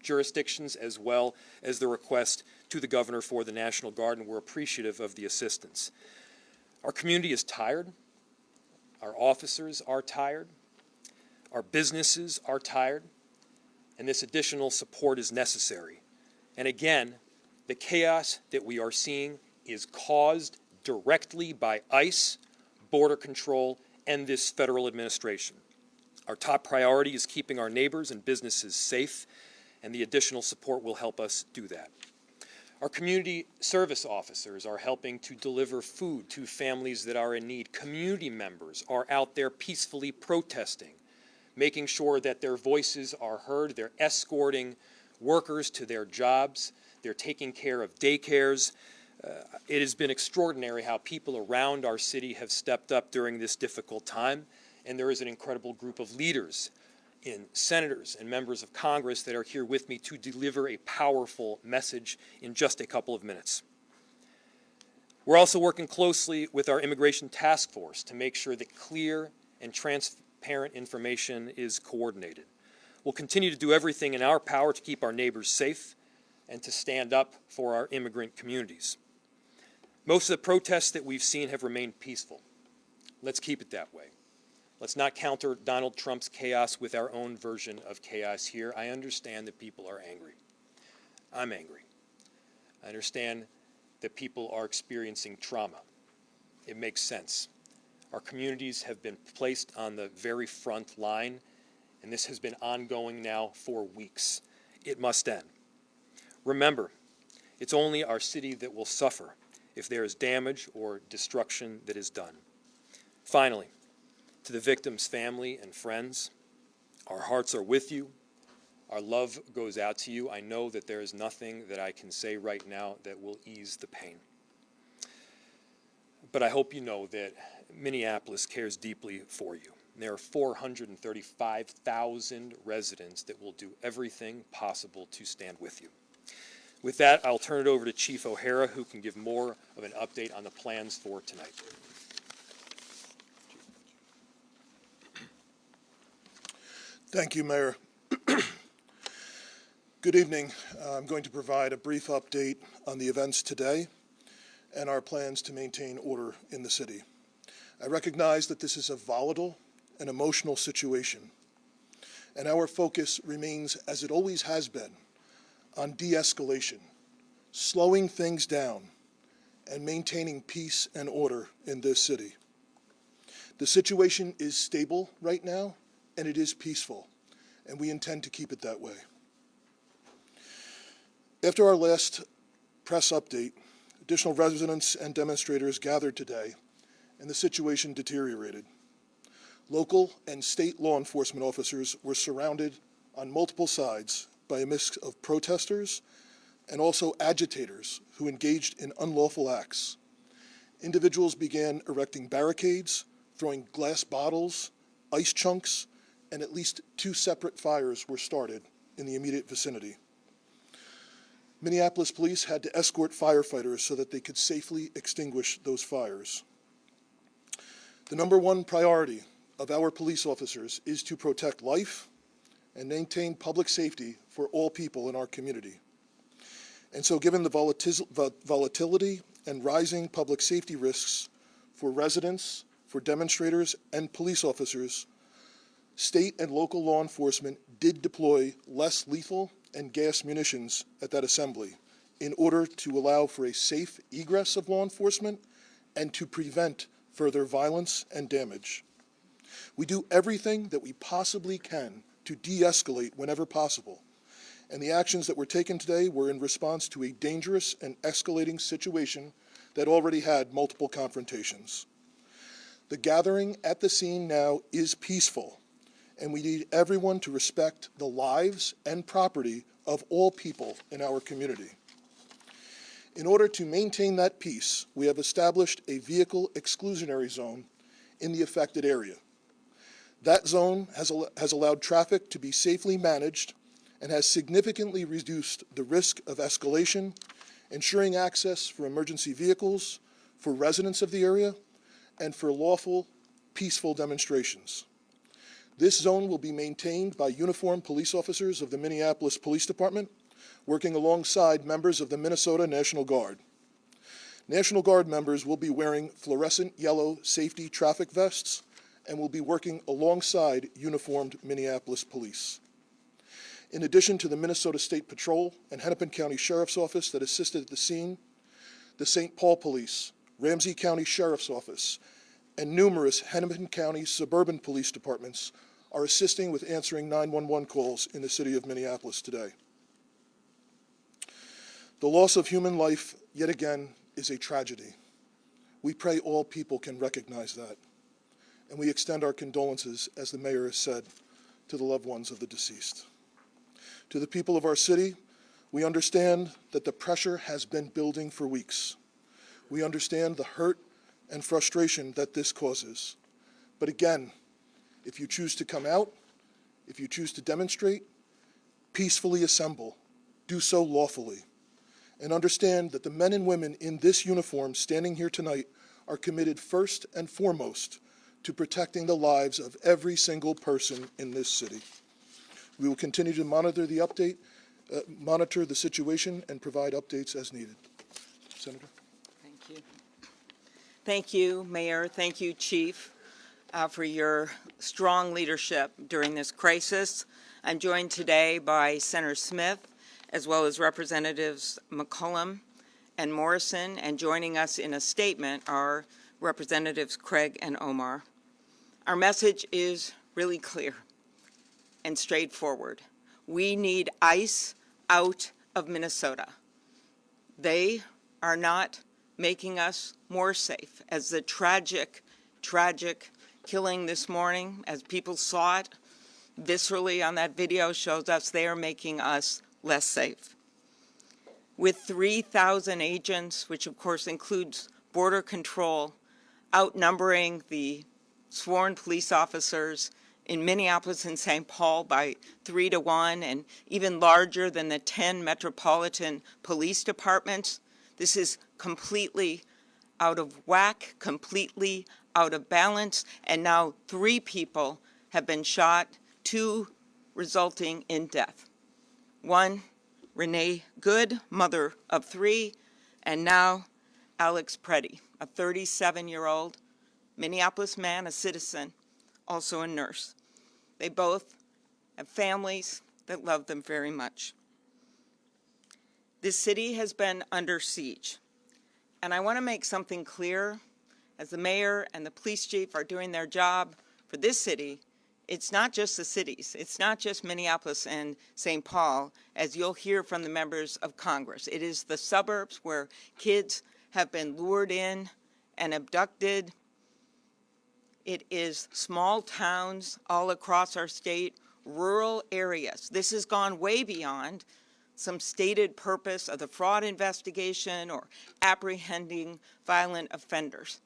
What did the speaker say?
jurisdictions, as well as the request to the governor for the National Guard, and we're appreciative of the assistance. Our community is tired. Our officers are tired. Our businesses are tired. And this additional support is necessary. And again, the chaos that we are seeing is caused directly by ICE, Border Control, and this federal administration. Our top priority is keeping our neighbors and businesses safe, and the additional support will help us do that. Our community service officers are helping to deliver food to families that are in need. Community members are out there peacefully protesting, making sure that their voices are heard. They're escorting workers to their jobs. They're taking care of daycares. It has been extraordinary how people around our city have stepped up during this difficult time, and there is an incredible group of leaders in senators and members of Congress that are here with me to deliver a powerful message in just a couple of minutes. We're also working closely with our immigration task force to make sure that clear and transparent information is coordinated. We'll continue to do everything in our power to keep our neighbors safe and to stand up for our immigrant communities. Most of the protests that we've seen have remained peaceful. Let's keep it that way. Let's not counter Donald Trump's chaos with our own version of chaos here. I understand that people are angry. I'm angry. I understand that people are experiencing trauma. It makes sense. Our communities have been placed on the very front line, and this has been ongoing now for weeks. It must end. Remember, it's only our city that will suffer if there is damage or destruction that is done. Finally, to the victim's family and friends, our hearts are with you. Our love goes out to you. I know that there is nothing that I can say right now that will ease the pain. But I hope you know that Minneapolis cares deeply for you. There are 435,000 residents that will do everything possible to stand with you. With that, I'll turn it over to Chief O'Hara, who can give more of an update on the plans for tonight. Thank you, Mayor. Good evening. I'm going to provide a brief update on the events today and our plans to maintain order in the city. I recognize that this is a volatile and emotional situation, and our focus remains, as it always has been, on de-escalation, slowing things down, and maintaining peace and order in this city. The situation is stable right now, and it is peaceful, and we intend to keep it that way. After our last press update, additional residents and demonstrators gathered today, and the situation deteriorated. Local and state law enforcement officers were surrounded on multiple sides by a mix of protesters and also agitators who engaged in unlawful acts. Individuals began erecting barricades, throwing glass bottles, ice chunks, and at least 2 separate fires were started in the immediate vicinity. Minneapolis police had to escort firefighters so that they could safely extinguish those fires. The number one priority of our police officers is to protect life and maintain public safety for all people in our community. And so given the volatility and rising public safety risks for residents, for demonstrators, and police officers, state and local law enforcement did deploy less lethal and gas munitions at that assembly in order to allow for a safe egress of law enforcement and to prevent further violence and damage. We do everything that we possibly can to de-escalate whenever possible, and the actions that were taken today were in response to a dangerous and escalating situation that already had multiple confrontations. The gathering at the scene now is peaceful, and we need everyone to respect the lives and property of all people in our community. In order to maintain that peace, we have established a vehicle exclusionary zone in the affected area. That zone has allowed traffic to be safely managed and has significantly reduced the risk of escalation, ensuring access for emergency vehicles, for residents of the area, and for lawful, peaceful demonstrations. This zone will be maintained by uniformed police officers of the Minneapolis Police Department, working alongside members of the Minnesota National Guard. National Guard members will be wearing fluorescent yellow safety traffic vests and will be working alongside uniformed Minneapolis police. In addition to the Minnesota State Patrol and Hennepin County Sheriff's Office that assisted at the scene, the St. Paul Police, Ramsey County Sheriff's Office, and numerous Hennepin County suburban police departments are assisting with answering 911 calls in the city of Minneapolis today. The loss of human life, yet again, is a tragedy. We pray all people can recognize that, and we extend our condolences, as the mayor has said, to the loved ones of the deceased. To the people of our city, we understand that the pressure has been building for weeks. We understand the hurt and frustration that this causes. But again, if you choose to come out, if you choose to demonstrate, peacefully assemble, do so lawfully, and understand that the men and women in this uniform standing here tonight are committed first and foremost to protecting the lives of every single person in this city. We will continue to monitor the situation and provide updates as needed. Senator? Thank you. Thank you, Mayor. Thank you, Chief, for your strong leadership during this crisis. I'm joined today by Senator Smith, as well as Representatives McCollum and Morrison, and joining us in a statement are Representatives Craig and Omar. Our message is really clear and straightforward. We need ICE out of Minnesota. They are not making us more safe. As the tragic killing this morning, as people saw it viscerally on that video, shows us they are making us less safe. With 3,000 agents, which of course includes border control, outnumbering the sworn police officers in Minneapolis and St. Paul by 3 to 1, and even larger than the 10 metropolitan police departments, this is completely out of whack, completely out of balance, and now 3 people have been shot, 2 resulting in death. 1, Renee Good, mother of 3, and now Alex Preddy, a 37-year-old Minneapolis man, a citizen, also a nurse. They both have families that love them very much. This city has been under siege, and I want to make something clear. As the mayor and the police chief are doing their job for this city, it's not just the cities. It's not just Minneapolis and St. Paul, as you'll hear from the members of Congress. It is the suburbs where kids have been lured in and abducted. It is small towns all across our state, rural areas. This has gone way beyond some stated purpose of the fraud investigation or apprehending violent offenders.